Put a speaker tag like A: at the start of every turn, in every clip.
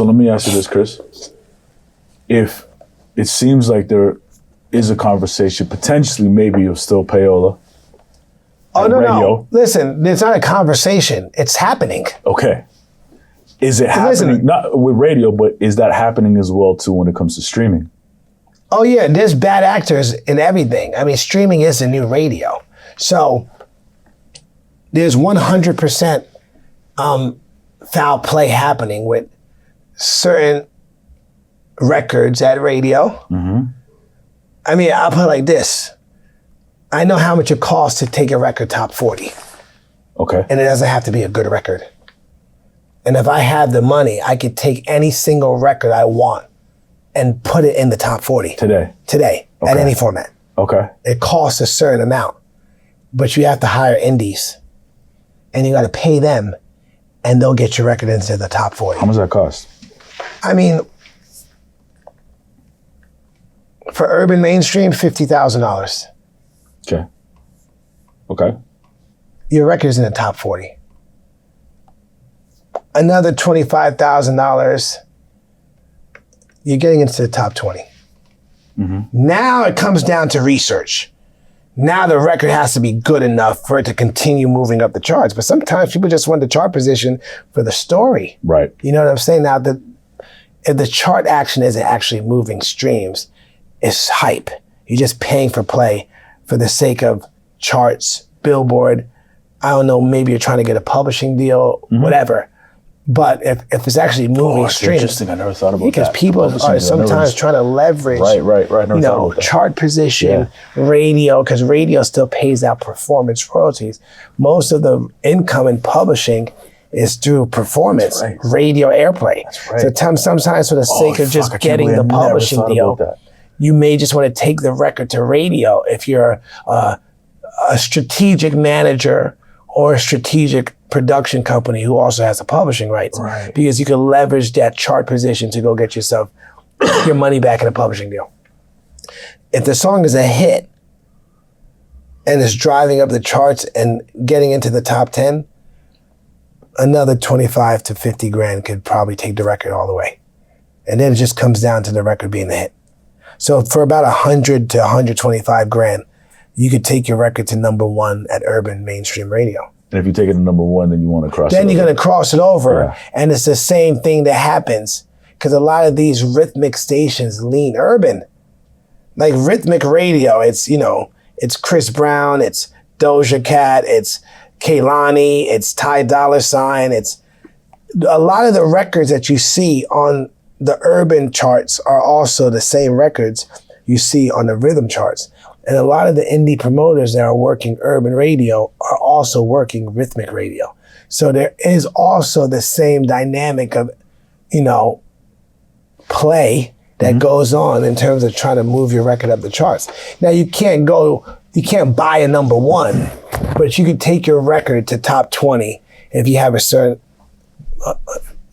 A: So let me ask you this, Chris. If it seems like there is a conversation, potentially maybe of still Payola.
B: Oh, no. Listen, it's not a conversation. It's happening.
A: Okay. Is it happening, not with radio, but is that happening as well too when it comes to streaming?
B: Oh yeah, there's bad actors in everything. I mean, streaming is the new radio. So there's 100% foul play happening with certain records at radio. Mm-hmm. I mean, I'll put it like this. I know how much it costs to take a record top 40.
A: Okay.
B: And it doesn't have to be a good record. And if I had the money, I could take any single record I want and put it in the top 40.
A: Today,
B: at any format.
A: Okay.
B: It costs a certain amount, but you have to hire indies and you got to pay them and they'll get your record into the top 40.
A: How much does that cost?
B: I mean, for urban mainstream, $50,000.
A: Okay.
B: Your record's in the top 40. Another $25,000, you're getting into the top 20. Mm-hmm. Now it comes down to research. Now the record has to be good enough for it to continue moving up the charts. But sometimes people just want the chart position for the story.
A: Right.
B: You know what I'm saying? Now, if the chart action isn't actually moving streams, it's hype. You're just paying for play for the sake of charts, Billboard. I don't know, maybe you're trying to get a publishing deal, whatever. But if it's actually moving streams,
A: interesting. I never thought about
B: because
A: that.
B: people are sometimes trying to leverage, chart position, radio, because radio still pays out performance royalties. Most of the income in publishing is through performance, radio airplay. So sometimes for the sake of just getting the publishing deal, you may just want to take the record to radio if you're a strategic manager or a strategic production company who also has the publishing rights. Right. Because you can leverage that chart position to go get yourself your money back in a publishing deal. If the song is a hit and is driving up the charts and getting into the top 10, another 25 to 50 grand could probably take the record all the way. And then it just comes down to the record being a hit. So for about 100 to 125 grand, you could take your record to number one at urban mainstream radio.
A: And if you take it to number one, then you want to cross it over.
B: Then you're going to cross it over. Yeah. And it's the same thing that happens because a lot of these rhythmic stations lean urban. Like rhythmic radio, it's Chris Brown, it's Doja Cat, it's Kehlani, it's Ty Dolla $ign. It's a lot of the records that you see on the urban charts are also the same records you see on the rhythm charts. And a lot of the indie promoters that are working urban radio are also working rhythmic radio. So there is also the same dynamic of, play that goes on in terms of trying to move your record up the charts. Now you can't buy a number one, but you could take your record to top 20 if you have a certain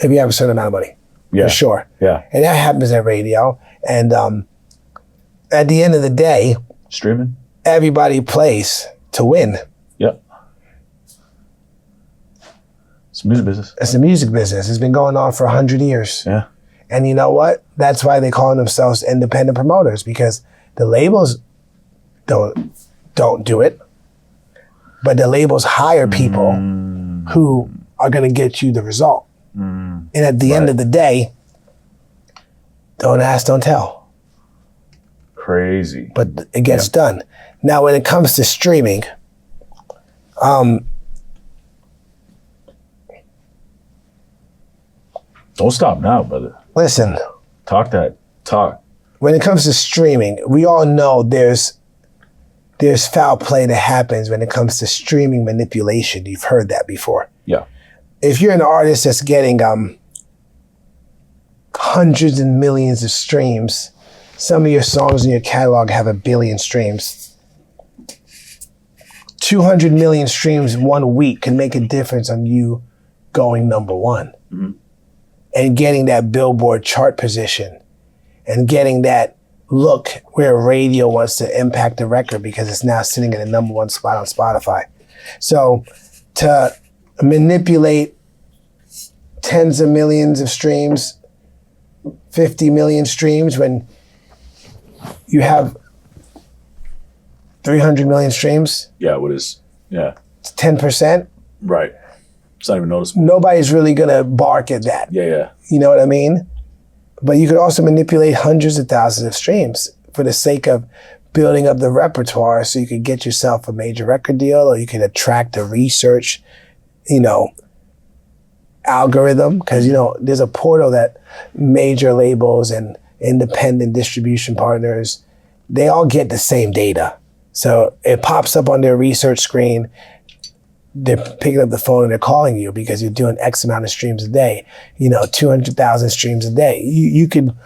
B: amount of money. Yeah. For sure.
A: Yeah.
B: And that happens at radio. And at the end of the day,
A: streaming,
B: everybody plays to win.
A: Yep. It's a music business.
B: It's a music business. It's been going on for 100 years.
A: Yeah.
B: And you know what? That's why they call themselves independent promoters, because the labels don't do it, but the labels hire people who are going to get you the result. And at the end of the day, don't ask, don't tell.
A: Crazy.
B: But it gets done. Now, when it comes to streaming,
A: don't stop now, brother.
B: Listen.
A: Talk.
B: When it comes to streaming, we all know there's foul play that happens when it comes to streaming manipulation. You've heard that before.
A: Yeah.
B: If you're an artist that's getting hundreds and millions of streams, some of your songs in your catalog have 1 billion streams. 200 million streams in 1 week can make a difference on you going number one. Mm-hmm. And getting that Billboard chart position and getting that look where radio wants to impact the record because it's now sitting in the number one spot on Spotify. So to manipulate tens of millions of streams 50 million streams when you have 300 million streams?
A: Yeah, what is, yeah.
B: It's 10%.
A: Right. It's not even noticeable.
B: Nobody's really gonna bark at that.
A: Yeah.
B: You know what I mean? But you could also manipulate hundreds of thousands of streams for the sake of building up the repertoire so you could get yourself a major record deal, or you could attract a research, algorithm. Because, there's a portal that major labels and independent distribution partners, they all get the same data. So it pops up on their research screen. They're picking up the phone and they're calling you because you're doing X amount of streams a day, 200,000 streams a day. You can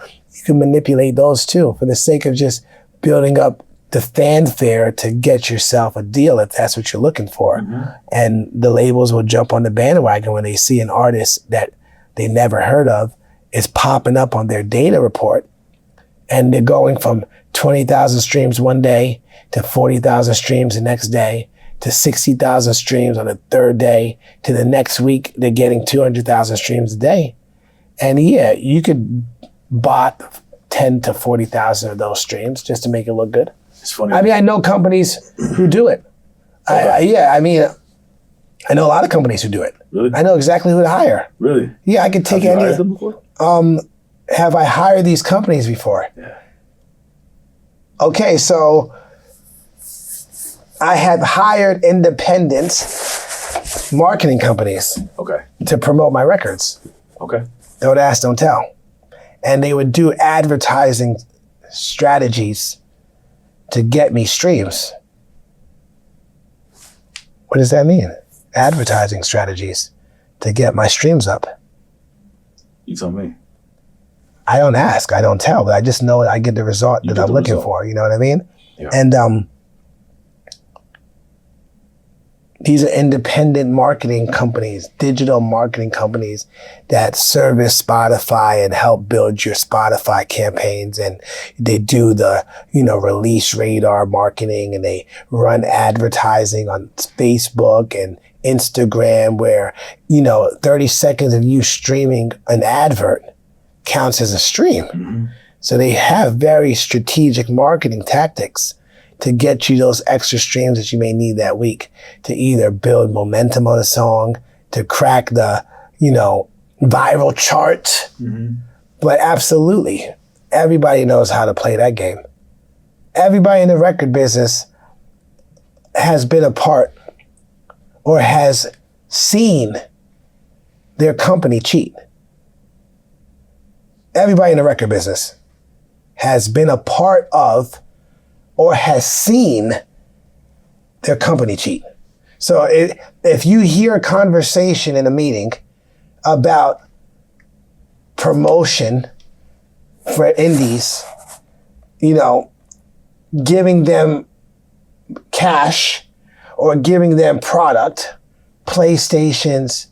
B: manipulate those too for the sake of just building up the fanfare to get yourself a deal if that's what you're looking for. Mm-hmm. And the labels will jump on the bandwagon when they see an artist that they never heard of is popping up on their data report. And they're going from 20,000 streams one day to 40,000 streams the next day, to 60,000 streams on the third day, to the next week, they're getting 200,000 streams a day. And yeah, you could bot 10 to 40,000 of those streams just to make it look good.
A: It's funny.
B: I know companies who do it. I know a lot of companies who do it.
A: Really?
B: I know exactly who to hire.
A: Really?
B: Yeah, I could take any.
A: Have you hired them before?
B: Have I hired these companies before?
A: Yeah.
B: Okay, so I have hired independent marketing companies to promote my records.
A: Okay.
B: Don't ask, don't tell. And they would do advertising strategies to get me streams. What does that mean? Advertising strategies to get my streams up.
A: You tell me.
B: I don't ask, I don't tell, but I just know I get the result that I'm looking for. You know what I mean?
A: Yeah.
B: And these are independent marketing companies, digital marketing companies that service Spotify and help build your Spotify campaigns. And they do the, release radar marketing, and they run advertising on Facebook and Instagram where, 30 seconds of you streaming an advert counts as a stream. Mm-hmm. So they have very strategic marketing tactics to get you those extra streams that you may need that week to either build momentum on a song, to crack the, viral chart. Mm-hmm. But absolutely, everybody knows how to play that game. Everybody in the record business has been a part or has seen their company cheat. Everybody in the record business has been a part of or has seen their company cheat. So if you hear a conversation in a meeting about promotion for indies, giving them cash or giving them product, PlayStations,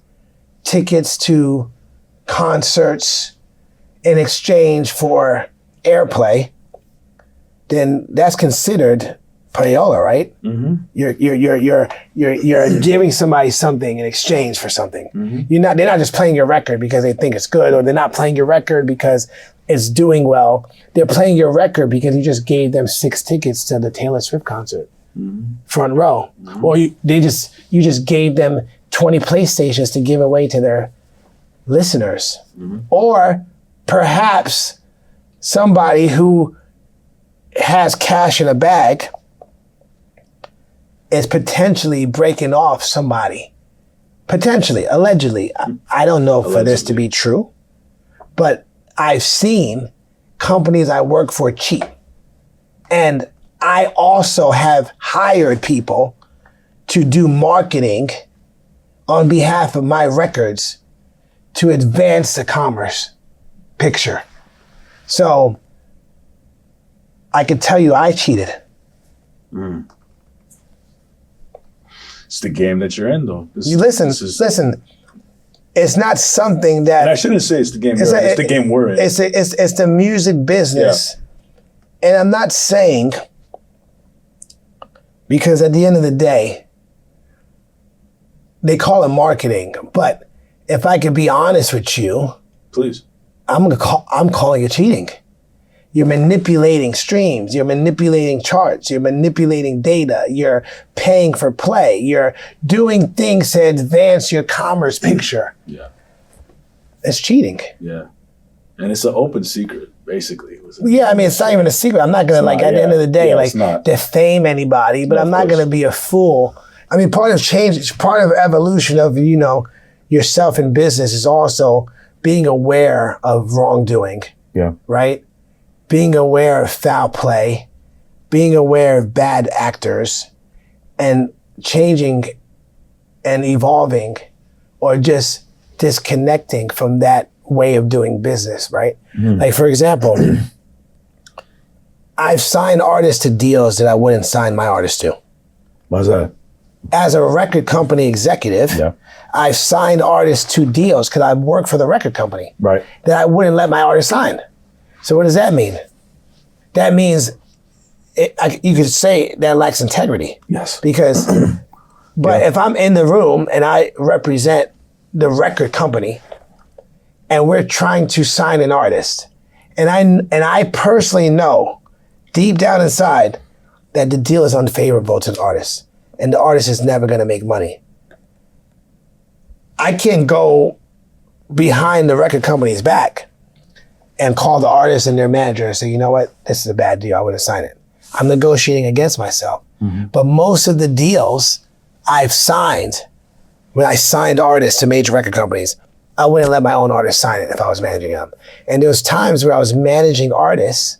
B: tickets to concerts in exchange for airplay, then that's considered payola, right? Mm-hmm. You're giving somebody something in exchange for something. Mm-hmm. They're not just playing your record because they think it's good, or they're not playing your record because it's doing well. They're playing your record because you just gave them 6 tickets to the Taylor Swift concert, mm-hmm. front row, mm-hmm. or you just gave them 20 PlayStations to give away to their listeners, mm-hmm. or perhaps somebody who has cash in a bag is potentially breaking off somebody. Potentially, allegedly. I don't know for this to be true, but I've seen companies I work for cheat. And I also have hired people to do marketing on behalf of my records to advance the commerce picture. So I can tell you I cheated. Mm.
A: It's the game that you're in, though.
B: Listen. It's not something that...
A: And I shouldn't say it's the game you're in. It's the game we're in.
B: It's the music business. Yeah. And I'm not saying, because at the end of the day, they call it marketing. But if I could be honest with you...
A: Please.
B: I'm calling it cheating. You're manipulating streams. You're manipulating charts. You're manipulating data. You're paying for play. You're doing things to advance your commerce picture.
A: Yeah.
B: It's cheating.
A: Yeah. And it's an open secret, basically.
B: Yeah, I mean, it's not even a secret. I'm not going to, at the end of the day, defame anybody, but I'm not going to be a fool. I mean, part of change, part of evolution of, yourself in business is also being aware of wrongdoing.
A: Yeah.
B: Right? Being aware of foul play, being aware of bad actors, and changing and evolving or just disconnecting from that way of doing business, right? Mm. Like, for example, I've signed artists to deals that I wouldn't sign my artists to.
A: Why's that?
B: As a record company executive, I've signed artists to deals because I work for the record company that I wouldn't let my artist sign. So what does that mean? That means you could say that lacks integrity.
A: Yes.
B: Because, but if I'm in the room and I represent the record company and we're trying to sign an artist, and I personally know deep down inside that the deal is unfavorable to the artist and the artist is never going to make money, I can't go behind the record company's back and call the artist and their manager and say, you know what, this is a bad deal, I wouldn't sign it. I'm negotiating against myself. Mm-hmm. But most of the deals I've signed, when I signed artists to major record companies, I wouldn't let my own artist sign it if I was managing them. And there was times where I was managing artists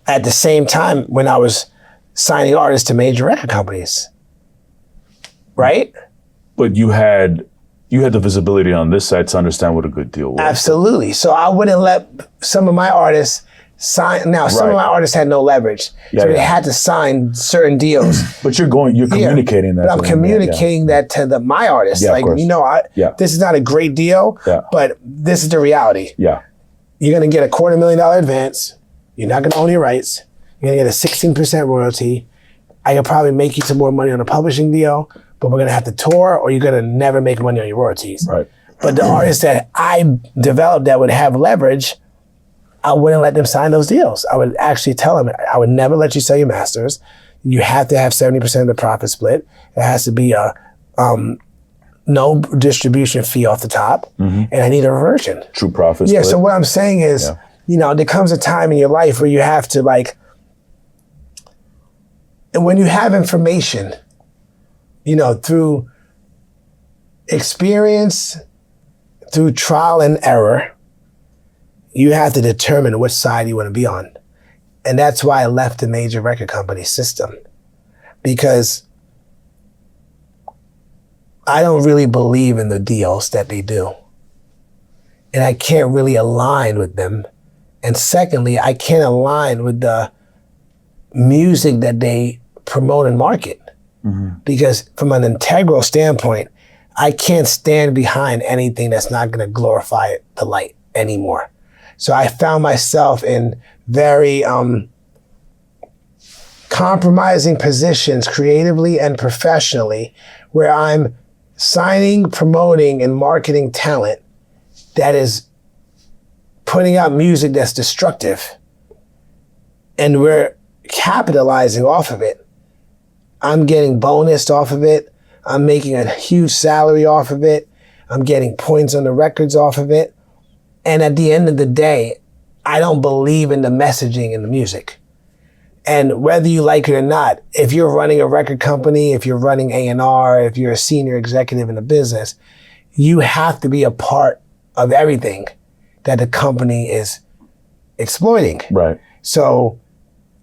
B: at the same time when I was signing artists to major record companies, right? But
A: you had the visibility on this side to understand what a good deal was.
B: Absolutely. So I wouldn't let some of my artists sign. Now, some of my artists had no leverage, so they had to sign certain deals.
A: But you're communicating that.
B: But I'm communicating that to my artists.
A: Yeah,
B: this is not a great deal, but this is the reality.
A: Yeah.
B: You're going to get a $250,000 advance. You're not going to own your rights. You're going to get a 16% royalty. I could probably make you some more money on a publishing deal, but we're going to have to tour or you're going to never make money on your royalties.
A: Right.
B: But the artists that I developed that would have leverage, I wouldn't let them sign those deals. I would actually tell them, I would never let you sell your masters. You have to have 70% of the profit split. It has to be a no distribution fee off the top, and I need a reversion.
A: True profit split.
B: Yeah, so what I'm saying is, there comes a time in your life where you have to and when you have information, through experience, through trial and error, you have to determine which side you want to be on. And that's why I left the major record company system, because I don't really believe in the deals that they do. And I can't really align with them. And secondly, I can't align with the music that they promote and market. Mm-hmm. Because from an integral standpoint, I can't stand behind anything that's not going to glorify the light anymore. So I found myself in very compromising positions creatively and professionally, where I'm signing, promoting, and marketing talent that is putting out music that's destructive. And we're capitalizing off of it. I'm getting bonused off of it. I'm making a huge salary off of it. I'm getting points on the records off of it. And at the end of the day, I don't believe in the messaging in the music. And whether you like it or not, if you're running a record company, if you're running A&R, if you're a senior executive in a business, you have to be a part of everything that the company is exploiting.
A: Right.
B: So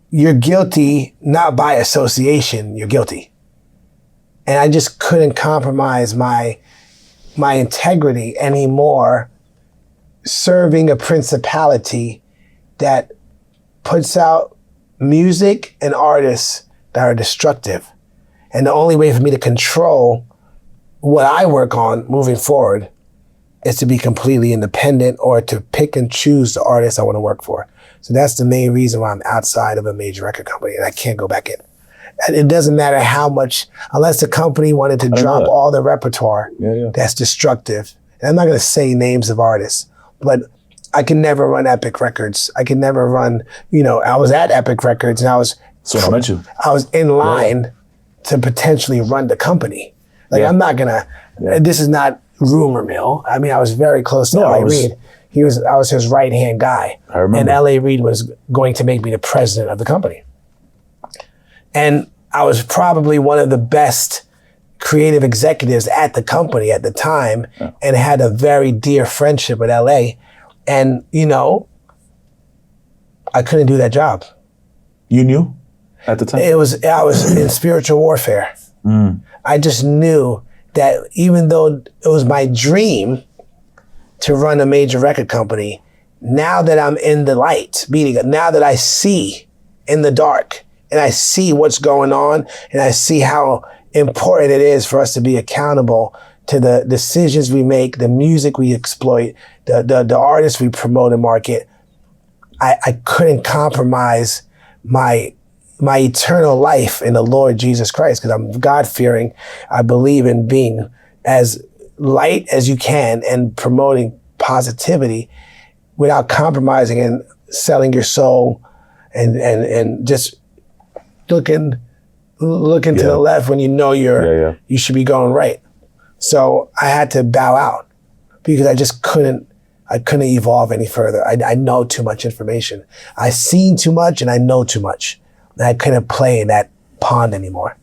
B: you're guilty, not by association, you're guilty. And I just couldn't compromise my integrity anymore, serving a principality that puts out music and artists that are destructive. And the only way for me to control what I work on moving forward is to be completely independent or to pick and choose the artists I want to work for. So that's the main reason why I'm outside of a major record company and I can't go back in. And it doesn't matter how much, unless the company wanted to drop all the repertoire that's destructive. And I'm not going to say names of artists, but I can never run Epic Records. I can never run, I was at Epic Records and I was in line to potentially run the company. Like I'm not gonna, this is not rumor mill. I mean, I was very close to L.A. Reid. I was his right-hand guy.
A: I remember.
B: And L.A. Reid was going to make me the president of the company. And I was probably one of the best creative executives at the company at the time and had a very dear friendship with LA. And, I couldn't do that job.
A: You knew at the time?
B: I was in spiritual warfare. I just knew that even though it was my dream to run a major record company, now that I'm in the light, meaning now that I see in the dark and I see what's going on and I see how important it is for us to be accountable to the decisions we make, the music we exploit, the artists we promote and market, I couldn't compromise my eternal life in the Lord Jesus Christ, because I'm God-fearing. I believe in being as light as you can and promoting positivity without compromising and selling your soul and just looking to the left when you should be going right. So I had to bow out because I just couldn't evolve any further. I know too much information. I've seen too much and I know too much. And I couldn't play in that pond anymore.